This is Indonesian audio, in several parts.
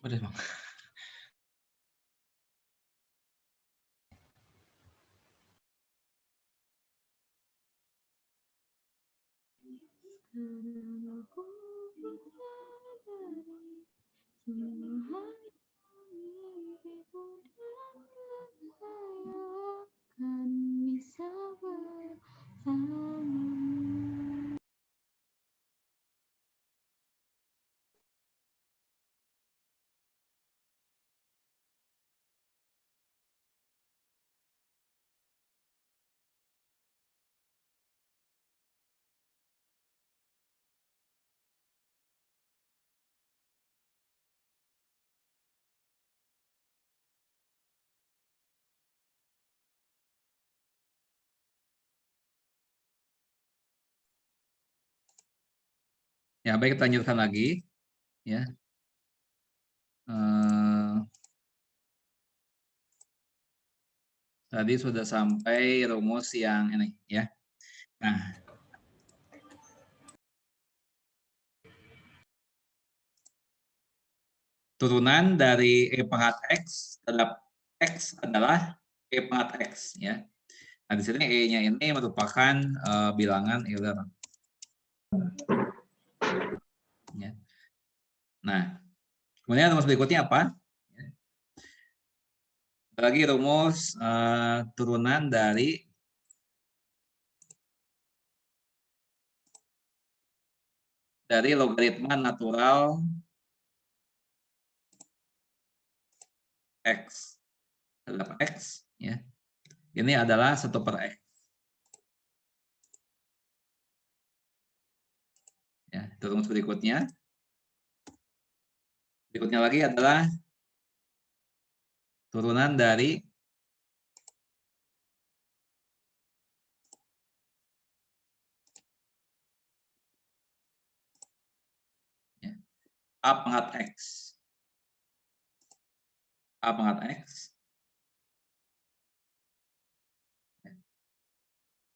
Udah, Bang. Ya, baik, kita lanjutkan lagi. Ya. Tadi sudah sampai rumus yang ini, ya. Nah, turunan dari E pangkat X terhadap X adalah E pangkat X, ya. Nah, di sini E-nya ini merupakan bilangan Euler. Ya. Nah, kemudian rumus berikutnya apa? Lagi rumus turunan dari logaritma natural X terhadap X, ya. Ini adalah 1/X. Ya, itu rumus berikutnya. Berikutnya lagi adalah turunan dari A pangkat X. A pangkat X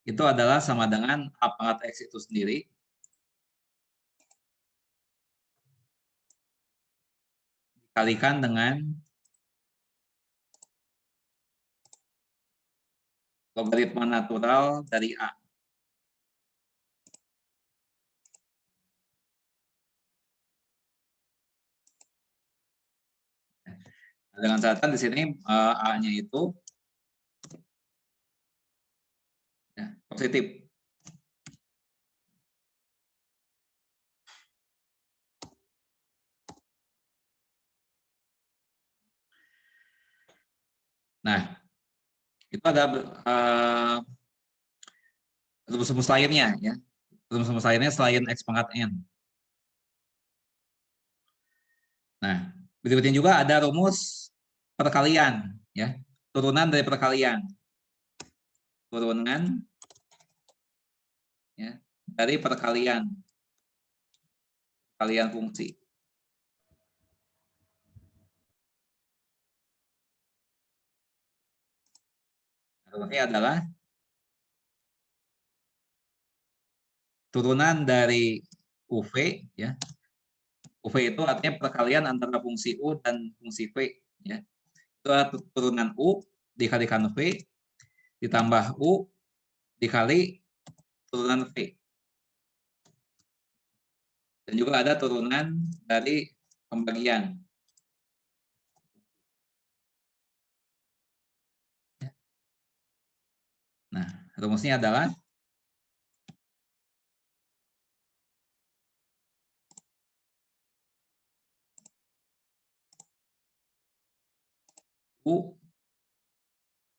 itu adalah sama dengan A pangkat X itu sendiri dikalikan dengan logaritma natural dari A. Dengan catatan di sini A-nya itu ya, positif. Nah, itu ada rumus-rumus lainnya, ya. Rumus-rumus lainnya selain X pangkat N. Nah, berikutnya juga ada rumus perkalian, ya. Turunan dari perkalian. Turunan, ya, dari perkalian fungsi. Rumusnya adalah turunan dari UV, ya. UV itu artinya perkalian antara fungsi U dan fungsi V, ya. Itu adalah turunan U dikalikan V ditambah U dikali turunan V. Dan juga ada turunan dari pembagian. Nah, rumusnya adalah U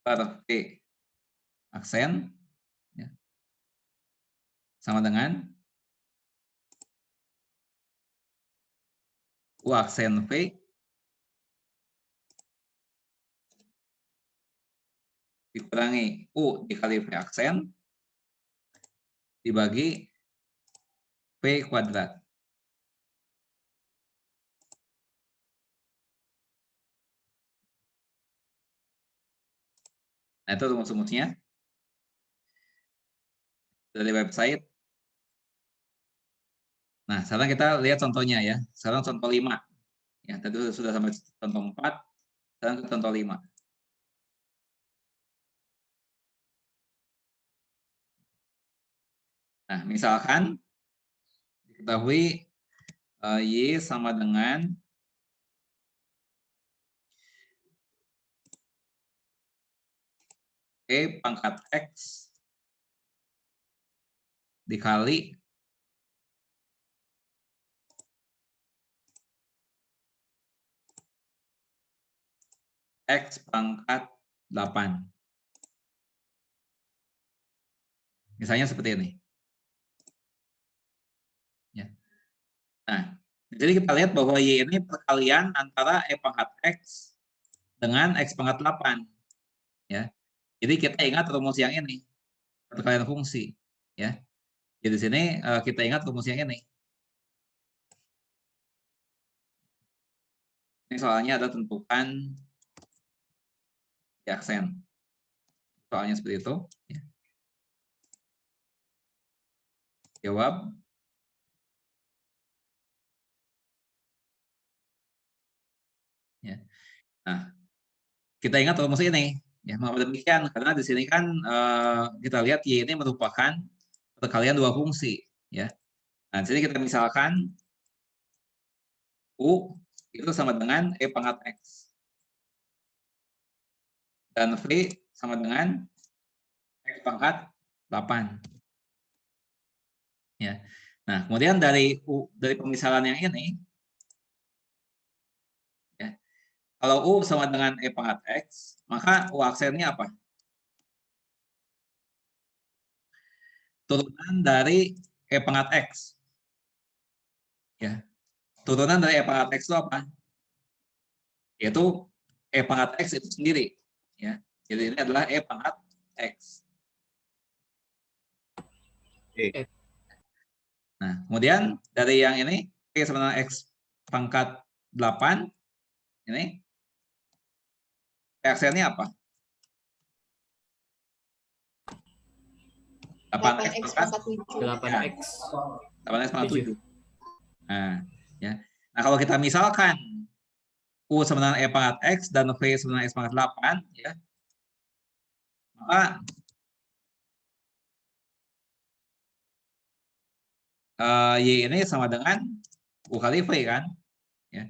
per V aksen, ya, sama dengan U aksen V dikurangi U dikali V aksen dibagi V kuadrat. Nah, itu rumus-rumusnya dari website. Nah, sekarang kita lihat contohnya, ya. Sekarang contoh 5. Ya, tadi sudah sampai contoh 4, sekarang ke contoh 5. Nah, misalkan diketahui Y sama dengan E pangkat X dikali X pangkat 8. Misalnya seperti ini. Ya. Nah, jadi kita lihat bahwa Y ini perkalian antara E pangkat X dengan X pangkat 8. Ya. Jadi kita ingat rumus yang ini, perkalian fungsi. Ya. Jadi di sini kita ingat rumus yang ini. Ini soalnya ada tentukan di aksen. Soalnya seperti itu. Ya. Jawab. Ya. Nah, kita ingat rumus ini. Ya, mengapa demikian? Karena di sini kan kita lihat Y ini merupakan perkalian dua fungsi. Ya. Nah, di sini kita misalkan U itu sama dengan E pangkat X. Dan V sama dengan X pangkat 8. Ya. Nah, kemudian dari pemisalan yang ini, ya, kalau U sama dengan E pangkat X, maka U aksennya apa? Turunan dari E pangkat X. Ya. Turunan dari E pangkat X itu apa? Yaitu E pangkat X itu sendiri. Ya. Jadi ini adalah E pangkat X. Oke. Nah, kemudian dari yang ini, P sama dengan X pangkat 8, ini aksennya apa? 8X pangkat 8X. 8X pangkat 7. Nah, ya. Nah, kalau kita misalkan U sama dengan E pangkat X dan V sama dengan X pangkat 8, ya, maka Y ini sama dengan U kali V kan? Ya.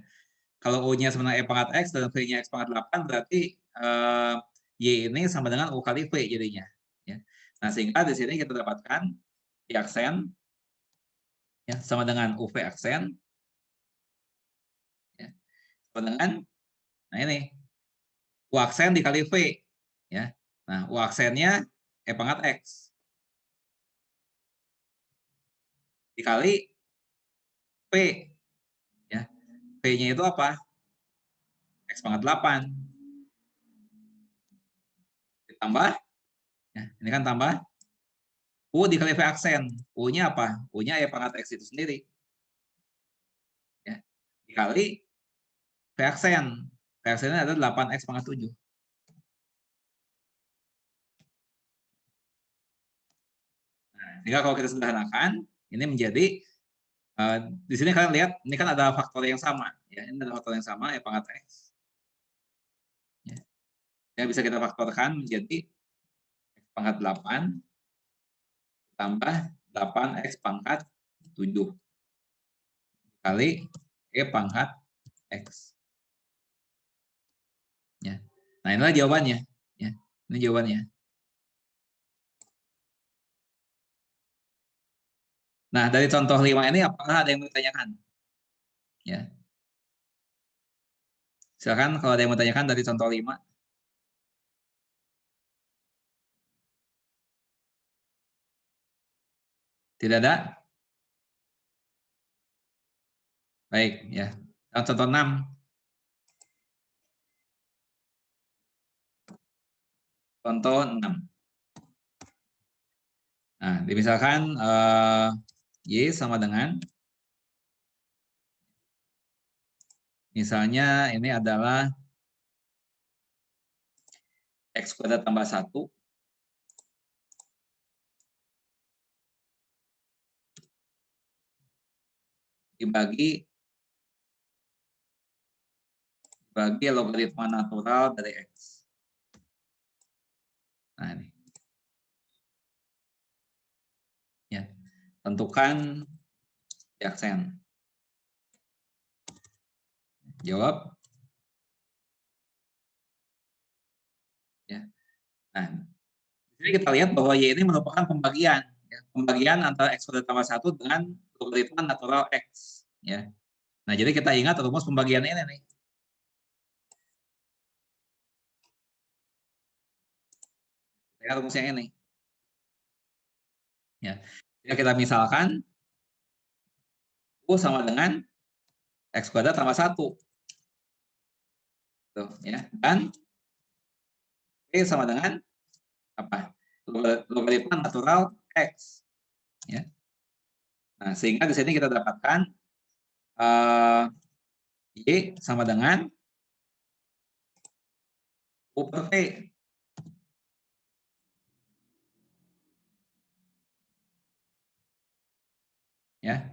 Kalau U-nya sama dengan E pangkat X dan V-nya X pangkat 8, berarti Y ini sama dengan U kali V jadinya. Ya. Nah, sehingga di sini kita dapatkan Y aksen ya, sama dengan UV aksen. Ya. Sama dengan, nah ini, U aksen dikali V. Ya. Nah, U aksennya E pangkat X. Dikali P. Ya. P-nya itu apa? X pangkat 8. Ditambah, ya, ini kan tambah U dikali V aksen. U-nya apa? U-nya E pangkat X itu sendiri. Ya. Dikali V aksen. V aksennya adalah 8X pangkat 7. Nah, sehingga kalau kita sederhanakan, ini menjadi, di sini kalian lihat, ini kan ada faktor yang sama. Ya, ini ada faktor yang sama, E pangkat X. Ya. Yang bisa kita faktorkan menjadi X pangkat 8 tambah 8X pangkat 7 kali E pangkat X. Ya. Nah, inilah jawabannya. Ya. Ini jawabannya. Nah, dari contoh 5 ini apakah ada yang mau ditanyakan? Ya. Silakan kalau ada yang mau ditanyakan dari contoh 5. Tidak ada? Baik, ya. Contoh 6. Contoh 6. Nah, misalkan Y sama dengan, misalnya ini adalah X kuadrat tambah 1 dibagi bagi logaritma natural dari X. Nah, ini. Ya, tentukan di aksen. Jawab. Ya. Nah, jadi kita lihat bahwa Y ini merupakan pembagian. Ya. Pembagian antara X kuadrat tambah 1 dengan logaritma natural X. Ya. Nah, jadi kita ingat rumus pembagian ini nih. Ya, rumusnya ini. Ya. Jadi kita misalkan U sama dengan X kuadrat tambah 1. Tuh, ya. Dan P sama dengan apa? Logaritma natural X. Ya. Nah, sehingga di sini kita dapatkan Y sama dengan U per P. Ya.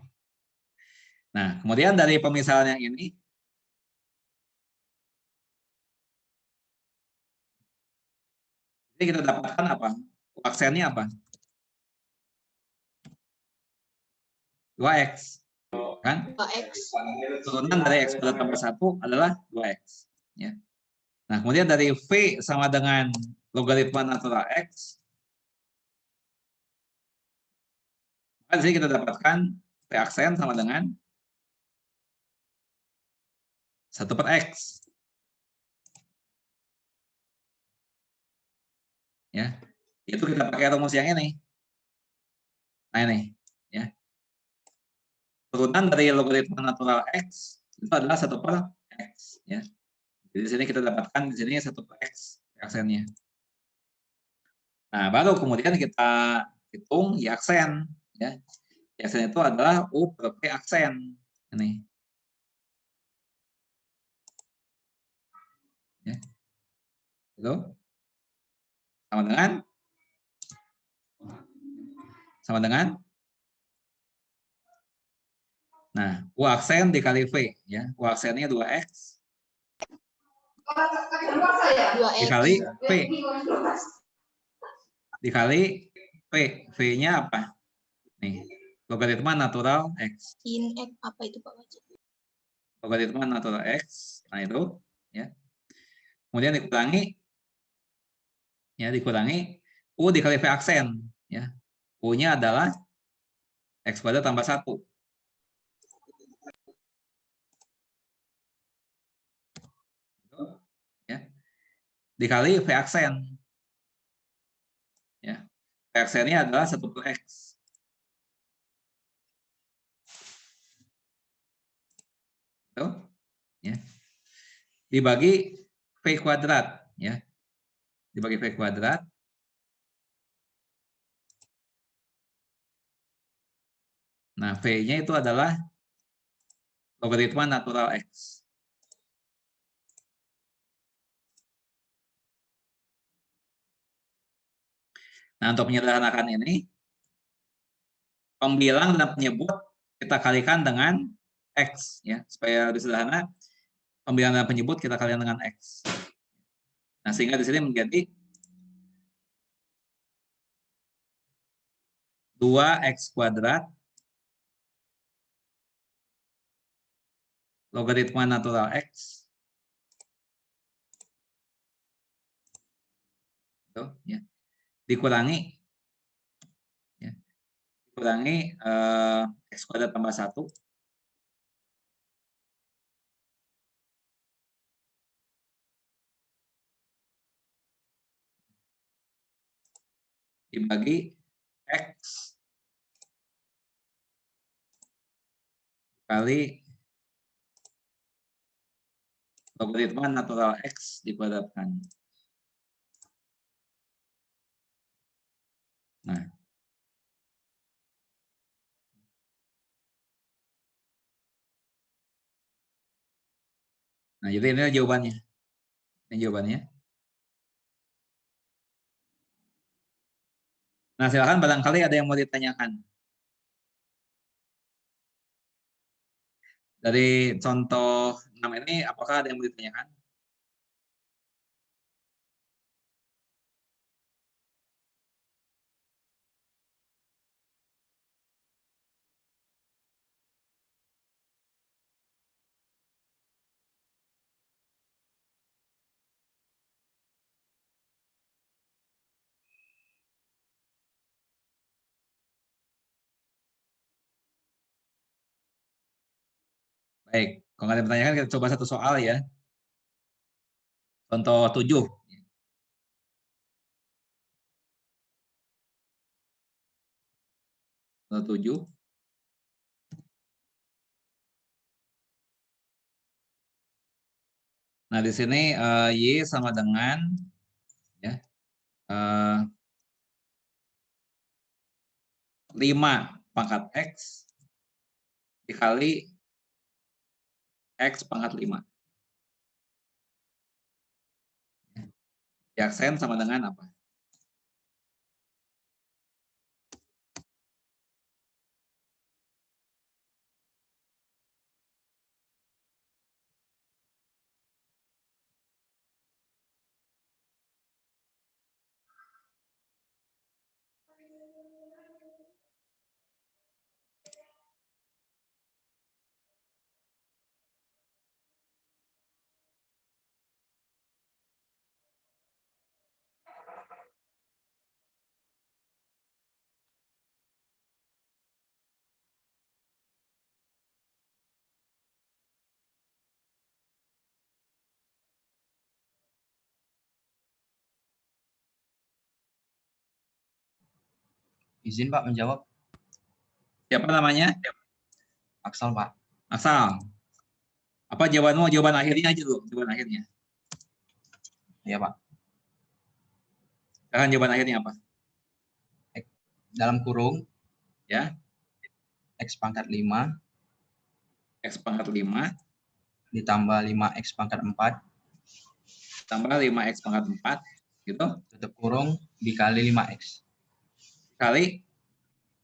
Nah, kemudian dari pemisalan yang ini, jadi kita dapatkan apa? Aksennya apa? 2X. Kan? 2X. Turunan dari X kuadrat tambah 1 adalah 2X. Ya. Nah, kemudian dari V sama dengan logaritma natural X, maka di sini kita dapatkan V aksen sama dengan 1 per X. Ya. Itu kita pakai rumus yang ini. Nah, ini. Ya. Turunan dari logaritma natural X itu adalah 1 per X. Ya. Jadi di sini kita dapatkan di sini 1 per X aksennya. Nah, baru kemudian kita hitung Y aksen. Ya. Y aksen itu adalah U per P aksen. Ini. Ya. Itu sama dengan nah, U aksen dikali V ya. U aksennya 2X dikali P dikali P. V-nya apa? Nih, logaritma natural X. In X apa itu Pak Wajib? Logaritma natural X. Nah, itu ya. Kemudian dikurangi U dikali V aksen ya. U-nya adalah X kuadrat tambah 1. Ya. Dikali V aksen. Ya. V aksennya adalah 1 per X. Itu, ya. Dibagi V kuadrat ya. Dibagi V kuadrat. Nah, V-nya itu adalah logaritma natural X. Nah, untuk menyederhanakan ini, pembilang dan penyebut kita kalikan dengan X. Ya, supaya lebih sederhana, pembilang dan penyebut kita kalikan dengan X. Nah, sehingga di sini menjadi 2X kuadrat logaritma natural X itu, ya, dikurangi X kuadrat tambah 1 dibagi X kali logaritma natural X dikuadratkan. Nah, jadi ini jawabannya. Ini jawabannya. Nah, silakan barangkali ada yang mau ditanyakan. Dari contoh 6 ini, apakah ada yang mau ditanyakan? Baik, kalau nggak ada pertanyaan kita coba satu soal ya. Contoh 7. Contoh 7. Nah, di sini Y sama dengan ya, 5 pangkat X dikali X pangkat 5. Diaksen sama dengan apa? Izin Pak menjawab. Siapa namanya? Aksal Pak. Asal. Apa jawabanmu? Jawaban akhirnya aja dulu. Jawaban akhirnya. Iya Pak. Sekarang jawaban akhirnya apa? Dalam kurung Ya. X pangkat 5 X pangkat 5 ditambah 5X pangkat 4 tambah 5X pangkat 4 gitu. tutup kurung dikali 5X. Kali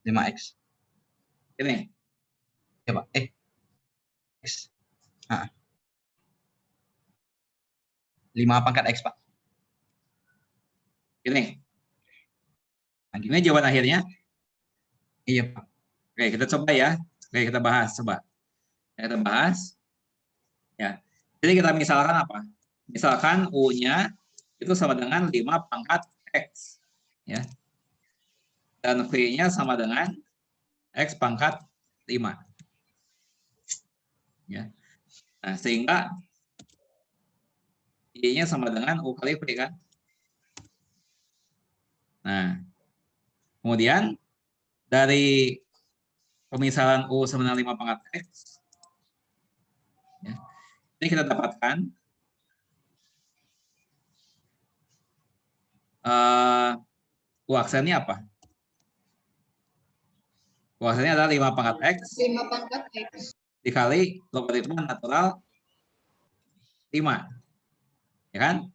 5X. ini. Ya Pak. X. 5 pangkat X Pak. Ini. Ini jawaban akhirnya. Iya Pak. Oke, kita coba ya. Oke, kita bahas. Coba. Kita bahas. Ya. Jadi kita misalkan apa? Misalkan U-nya itu sama dengan 5 pangkat X. Ya. Dan V-nya sama dengan X pangkat 5. Ya. Nah, sehingga Y-nya sama dengan U kali V kan. Nah, kemudian dari pemisalan U sama dengan 5 pangkat X, ya, ini kita dapatkan U aksennya apa? U aksennya adalah 5 pangkat X 5 pangkat X dikali logaritma natural 5. Ya kan?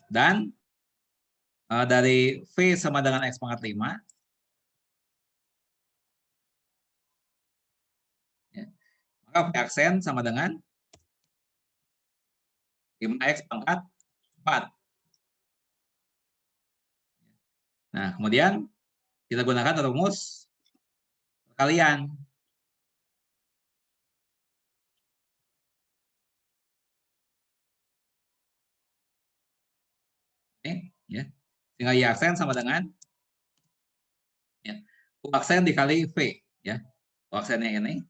Dan dari V sama dengan X pangkat 5, ya, maka V aksen sama dengan 5X pangkat 4. Nah, kemudian kita gunakan rumus perkalian. Oke, ya. Sehingga Y aksen sama dengan ya, U aksen dikali V, ya. U aksennya ini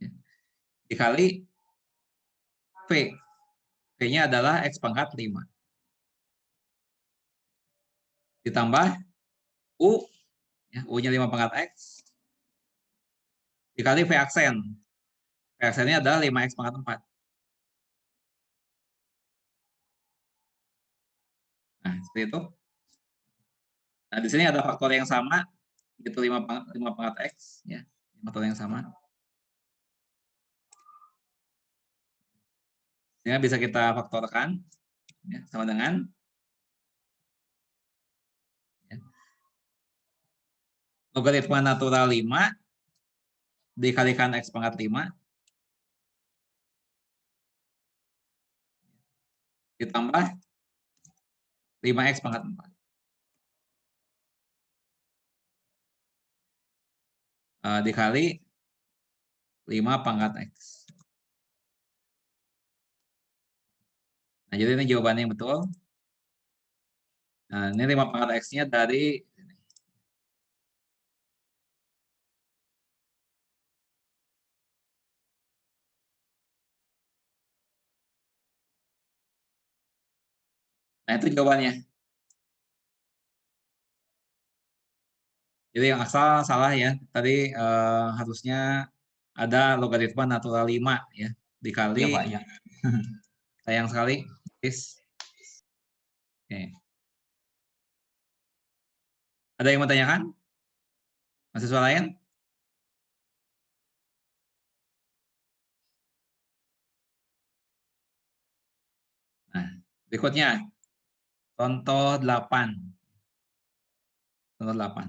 ya, dikali V. V-nya adalah X pangkat 5. Ditambah U, ya, U-nya 5 pangkat X dikali V aksen. V aksennya adalah 5X pangkat 4. Nah, seperti itu. Nah, di sini ada faktor yang sama, itu 5 pangkat X, ya, faktor yang sama. Sehingga bisa kita faktorkan, ya, sama dengan ya, logaritma natural 5 dikalikan X pangkat 5 ditambah 5X pangkat 4. Dikali 5 pangkat X. Nah, jadi ini jawabannya yang betul. Nah, ini 5 pangkat X-nya dari Nah, itu jawabannya. Jadi yang asal salah ya. Tadi harusnya ada logaritma natural 5 ya. Dikali, Iya Pak, ya. sayang sekali. Please. Oke. Ada yang mau tanyakan? Mahasiswa lain? Nah, berikutnya. Contoh 8. Contoh 8.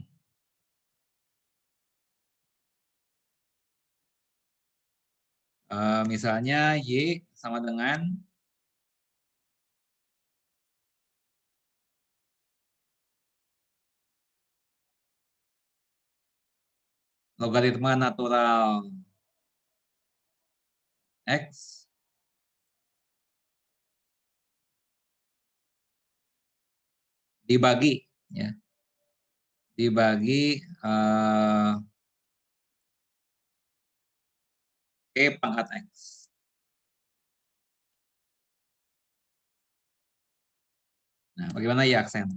Misalnya Y sama dengan logaritma natural X dibagi ya, dibagi ke pangkat X. Nah, bagaimana ya aksen?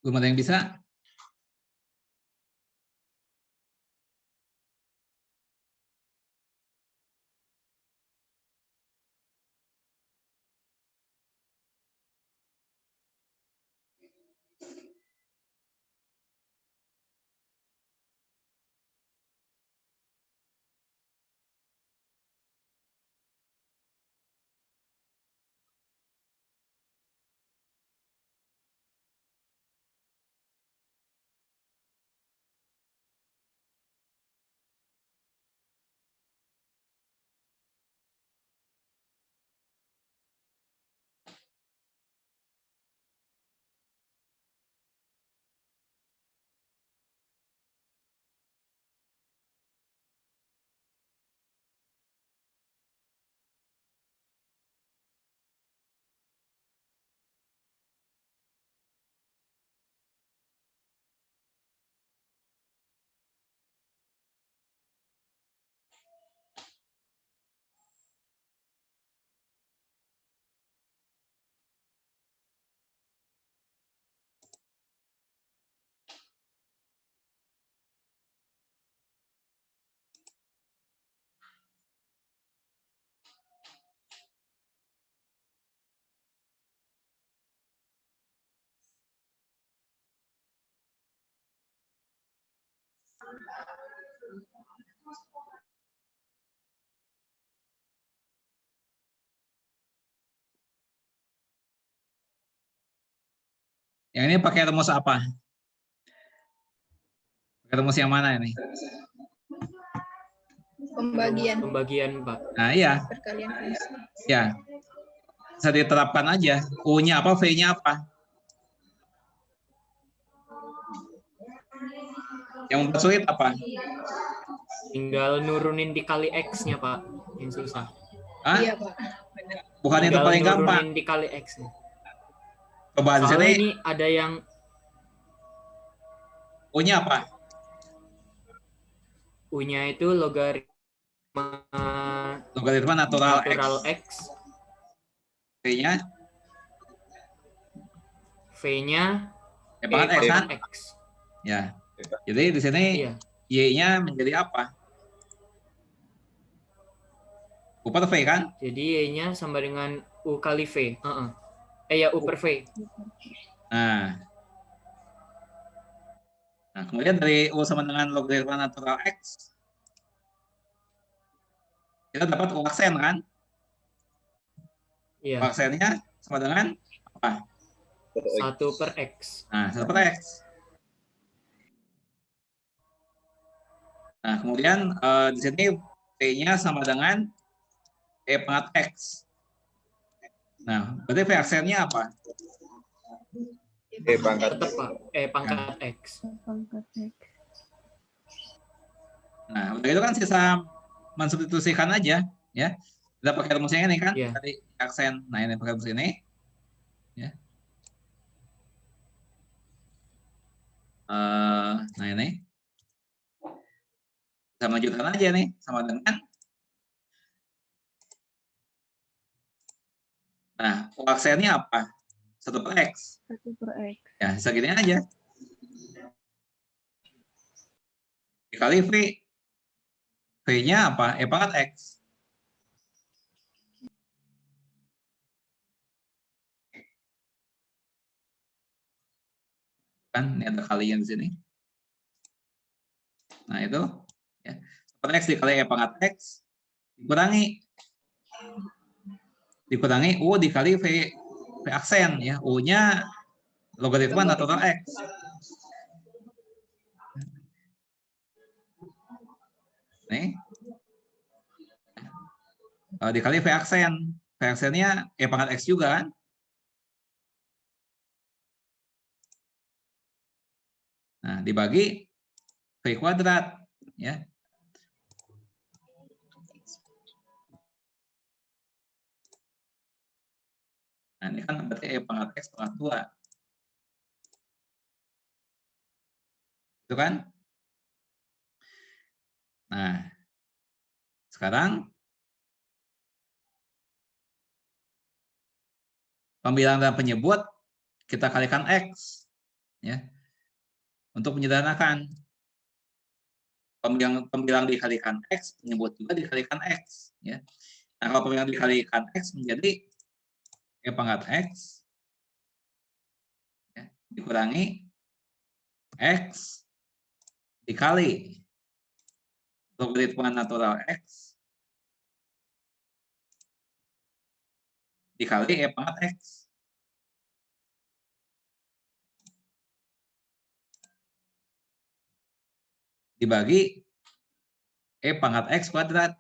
Belum ada yang bisa? Yang ini pakai rumus apa? Pakai rumus yang mana ini? Pembagian, Pak. Nah, iya. Perkalian fungsi. Ya. Bisa diterapkan aja. U-nya apa, V-nya apa? Yang membuat sulit apa? Tinggal nurunin dikali X-nya, Pak. Yang susah. Hah? Iya, Pak. Bukan itu Tinggal paling gampang. nurunin dikali X-nya. Coba di Soalnya sini ini ada yang U-nya apa? U-nya itu logaritma Logaritma natural X. V-nya V-nya E pangkat X kan? X. Ya. Jadi di sini Iya. Y-nya menjadi apa? U per V kan? Jadi Y-nya sama dengan U kali V. Ya U per V. Nah, kemudian dari U sama dengan logaritma natural X, kita dapat U aksen kan? U Iya. aksennya sama dengan apa? 1 per X. Nah, 1 per X. Nah, kemudian di sini V-nya sama dengan E pangkat X. Nah, berarti V aksennya apa? Tetap, Pak. Pangkat X. Nah, udah itu kan sisa mensubstitusikan aja, ya. Kita pakai rumusnya ini kan, Iya. tadi aksen. Nah, ini pakai rumus ini. Ya. Nah, ini. Kita lanjutkan aja nih, sama dengan. Nah, U aksennya apa? 1 per X. 1 per X. Ya, segini aja. Dikali V. V-nya apa? E pangkat X. Kan ini ada kalian di sini. Nah, itu ya. Per X dikali E pangkat X dikurangi U dikali V aksen ya. U-nya logaritma natural X. Nih. Dikali V aksen. V aksennya E pangkat X juga kan? Nah, dibagi V kuadrat ya. Nah, ini kan berarti E pangkat X pangkat 2. Itu kan? Nah, sekarang pembilang dan penyebut kita kalikan X. Ya. Untuk menyederhanakan, pembilang dikalikan X, penyebut juga dikalikan X. Ya. Nah, kalau pembilang dikalikan X menjadi E pangkat X ya, dikurangi X dikali logaritma natural X dikali E pangkat X. Dibagi E pangkat X kuadrat.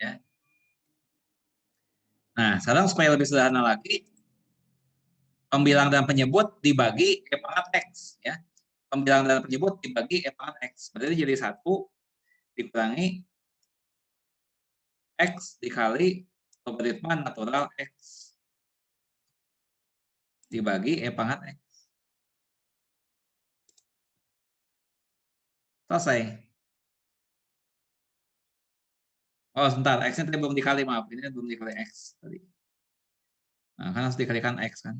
Ya. Nah, sekarang supaya lebih sederhana lagi, pembilang dan penyebut dibagi E pangkat X. Ya. Pembilang dan penyebut dibagi E pangkat X. Berarti jadi 1 dikurangi X dikali logaritma natural X dibagi E pangkat X. Selesai. Oh, sebentar. X-nya tadi belum dikali, maaf. Ini belum dikali X tadi. Nah, kan harus dikalikan X kan.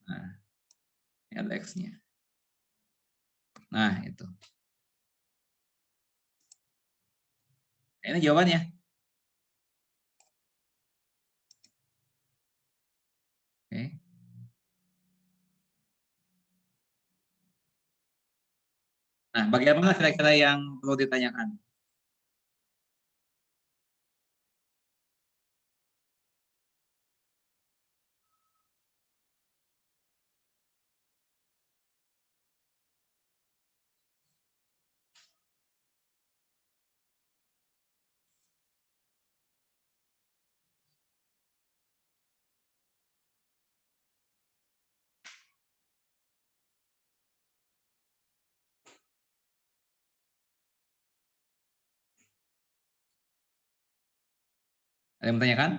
Nah, ini ada X-nya. Nah, itu. Ini jawabannya. Oke. Nah, bagaimana kira-kira yang perlu ditanyakan? Ada yang bertanyakan?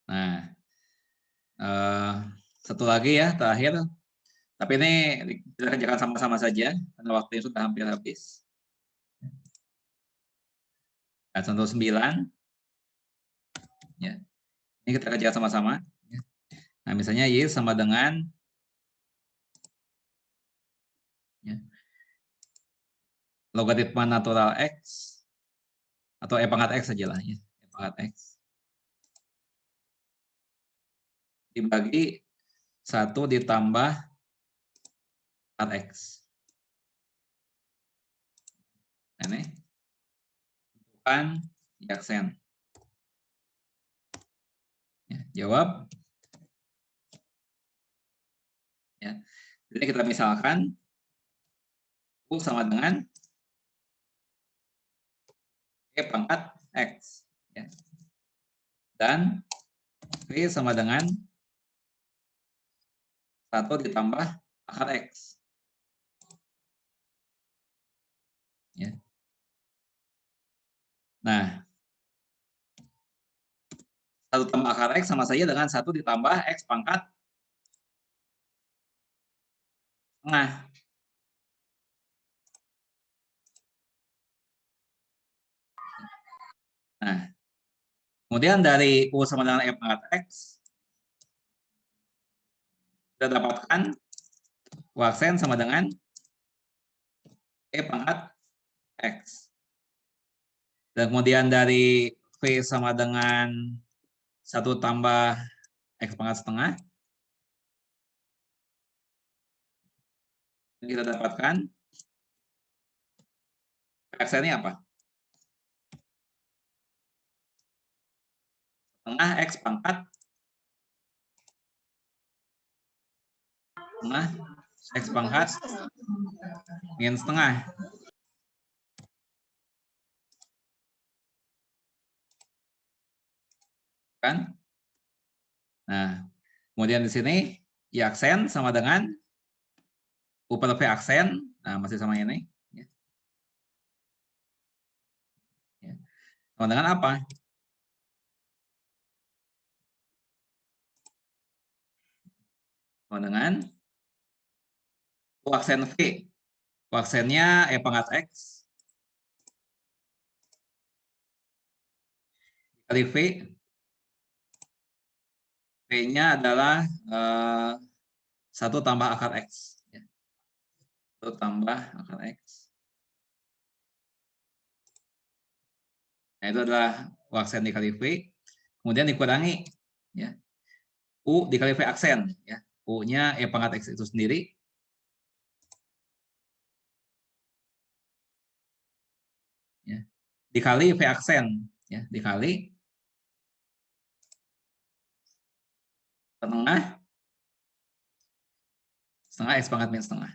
Nah, satu lagi ya, terakhir. Tapi ini kita kerjakan sama-sama saja, karena waktunya sudah hampir habis. Nah, contoh 9. Ya. Ini kita kerjakan sama-sama. Nah, misalnya Y sama dengan ya, logaritma natural X atau E pangkat X saja lah ya. E pangkat X dibagi 1 ditambah 4X. Ini tentukan Y aksen. Ya, jawab. Ya. Jadi kita misalkan U sama dengan E pangkat X. Ya. Dan V sama dengan 1 ditambah akar X. Ya. Nah, 1 tambah akar X sama saja dengan 1 ditambah X pangkat tengah. Nah, kemudian dari U sama dengan E pangkat X, kita dapatkan U aksen sama dengan E pangkat X. Dan kemudian dari V sama dengan 1 tambah X pangkat setengah, kita dapatkan aksennya apa? Setengah X pangkat setengah X pangkat min setengah. Kan? Nah, kemudian di sini Y aksen sama dengan U per V aksen. Nah, masih sama ini. Sama dengan apa? Sama dengan U aksen V. U aksennya E pangkat X kali V. V-nya adalah 1 tambah akar X. 1 tambah akar X. Nah, itu adalah U aksen dikali V. Kemudian dikurangi. Ya. U dikali V aksen. Ya. U-nya E pangkat X itu sendiri. Ya. Dikali V aksen. Ya. Dikali setengah X pangkat min setengah.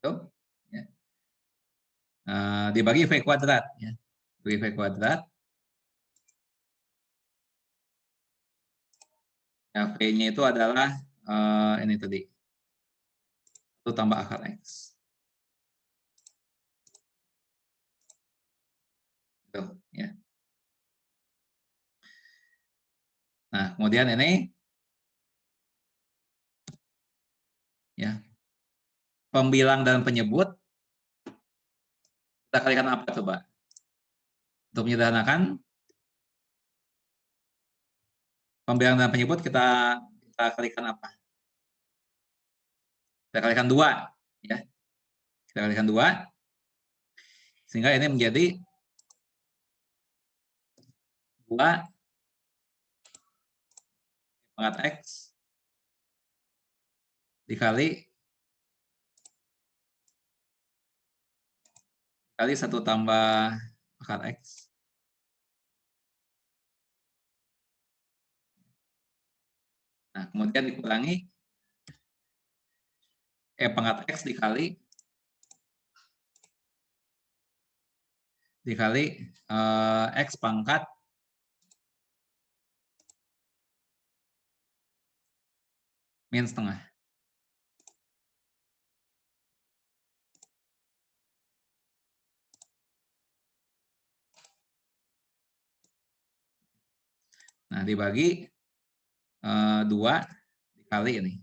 Itu. Ya. Dibagi V kuadrat. Ya. Dibagi V kuadrat. Ya, V-nya itu adalah ini tadi. 1 tambah akar X. Itu, ya. Nah, kemudian ini ya. Pembilang dan penyebut kita kalikan apa coba? Untuk menyederhanakan pembilang dan penyebut kita kalikan apa? Kita kalikan 2, ya. Kita kalikan 2 sehingga ini menjadi 2 pangkat X dikali 1 tambah akar X. Nah, kemudian dikurangi E pangkat X dikali X pangkat min setengah. Nah, dibagi 2 dikali ini.